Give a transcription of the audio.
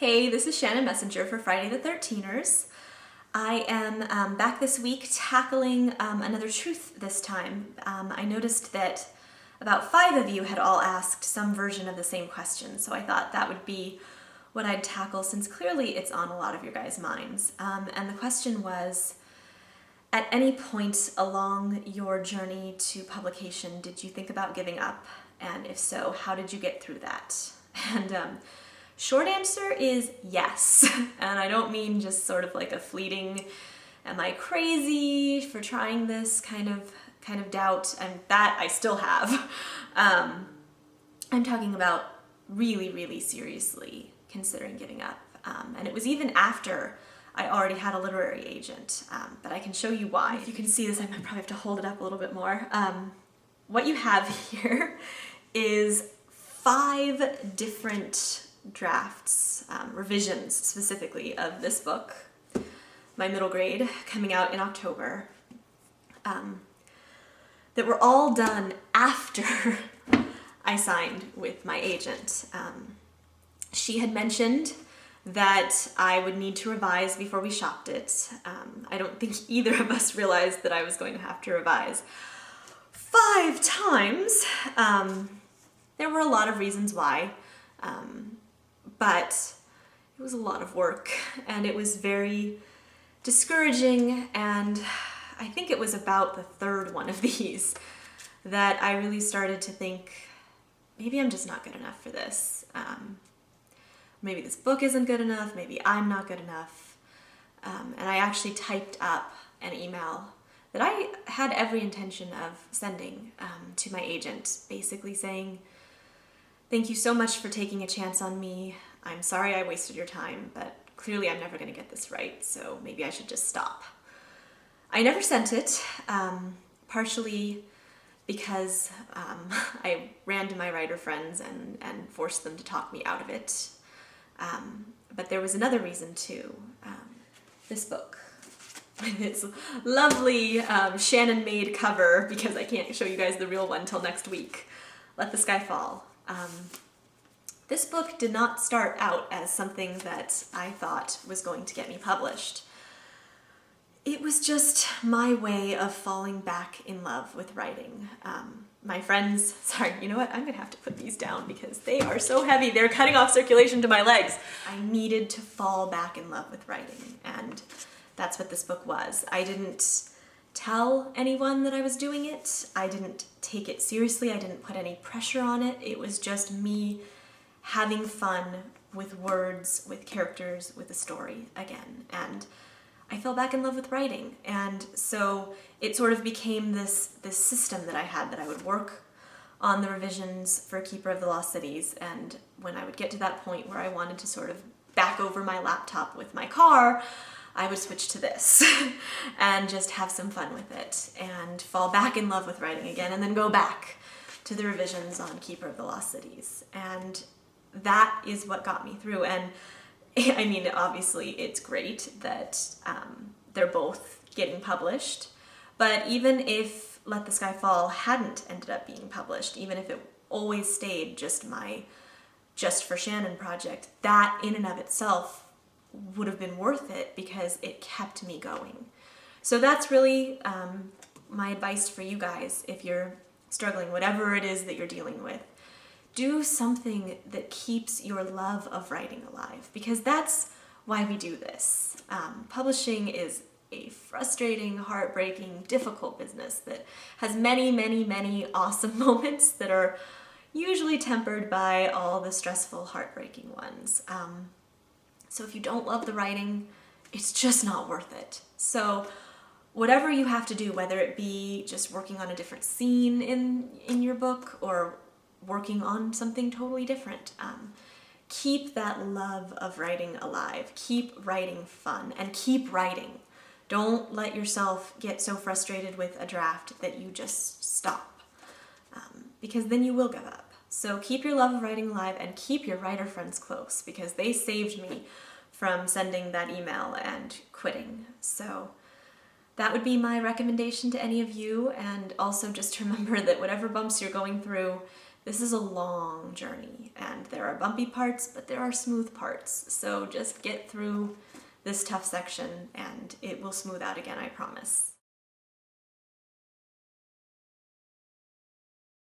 Hey, this is Shannon Messenger for Friday the 13ers. I am back this week tackling another truth this time. I noticed that about 5 of you had all asked some version of the same question, so I thought that would be what I'd tackle since clearly it's on a lot of your guys' minds. And the question was, at any point along your journey to publication, did you think about giving up? And if so, how did you get through that? And short answer is yes. And I don't mean just sort of like a fleeting, am I crazy for trying this kind of doubt, and that I still have. I'm talking about really, really seriously considering giving up. And it was even after I already had a literary agent, but I can show you why. If you can see this, I might probably have to hold it up a little bit more. What you have here is 5 different drafts, revisions specifically, of this book, my middle grade, coming out in October, that were all done after I signed with my agent. She had mentioned that I would need to revise before we shopped it. I don't think either of us realized that I was going to have to revise 5 times. There were a lot of reasons why. But it was a lot of work, and it was very discouraging, and I think it was about the 3rd one of these that I really started to think, maybe I'm just not good enough for this. Maybe this book isn't good enough, maybe I'm not good enough. And I actually typed up an email that I had every intention of sending to my agent, basically saying, thank you so much for taking a chance on me. I'm sorry I wasted your time, but clearly I'm never going to get this right, so maybe I should just stop. I never sent it, partially because I ran to my writer friends and forced them to talk me out of it. But there was another reason too. This book. Its lovely Shannon-made cover, because I can't show you guys the real one till next week. Let the Sky Fall. This book did not start out as something that I thought was going to get me published. It was just my way of falling back in love with writing. My friends, sorry, you know what? I'm gonna have to put these down because they are so heavy. They're cutting off circulation to my legs. I needed to fall back in love with writing, and that's what this book was. I didn't tell anyone that I was doing it. I didn't take it seriously. I didn't put any pressure on it. It was just me having fun with words, with characters, with a story again. And I fell back in love with writing. And so it sort of became this system that I had, that I would work on the revisions for Keeper of the Lost Cities. And when I would get to that point where I wanted to sort of back over my laptop with my car, I would switch to this and just have some fun with it and fall back in love with writing again, and then go back to the revisions on Keeper of the Lost Cities. And that is what got me through. And I mean, obviously it's great that they're both getting published, but even if Let the Sky Fall hadn't ended up being published, even if it always stayed just my Just for Shannon project, that in and of itself would have been worth it because it kept me going. So that's really my advice for you guys if you're struggling, whatever it is that you're dealing with. Do something that keeps your love of writing alive, because that's why we do this. Publishing is a frustrating, heartbreaking, difficult business that has many, many, many awesome moments that are usually tempered by all the stressful, heartbreaking ones. So if you don't love the writing, it's just not worth it. So whatever you have to do, whether it be just working on a different scene in your book or working on something totally different, keep that love of writing alive. Keep writing fun, and keep writing. Don't let yourself get so frustrated with a draft that you just stop, because then you will give up. So keep your love of writing alive, and keep your writer friends close, because they saved me from sending that email and quitting. So that would be my recommendation to any of you. And also just remember that whatever bumps you're going through, This is a long journey, and there are bumpy parts, but there are smooth parts. So just get through this tough section and it will smooth out again, I promise.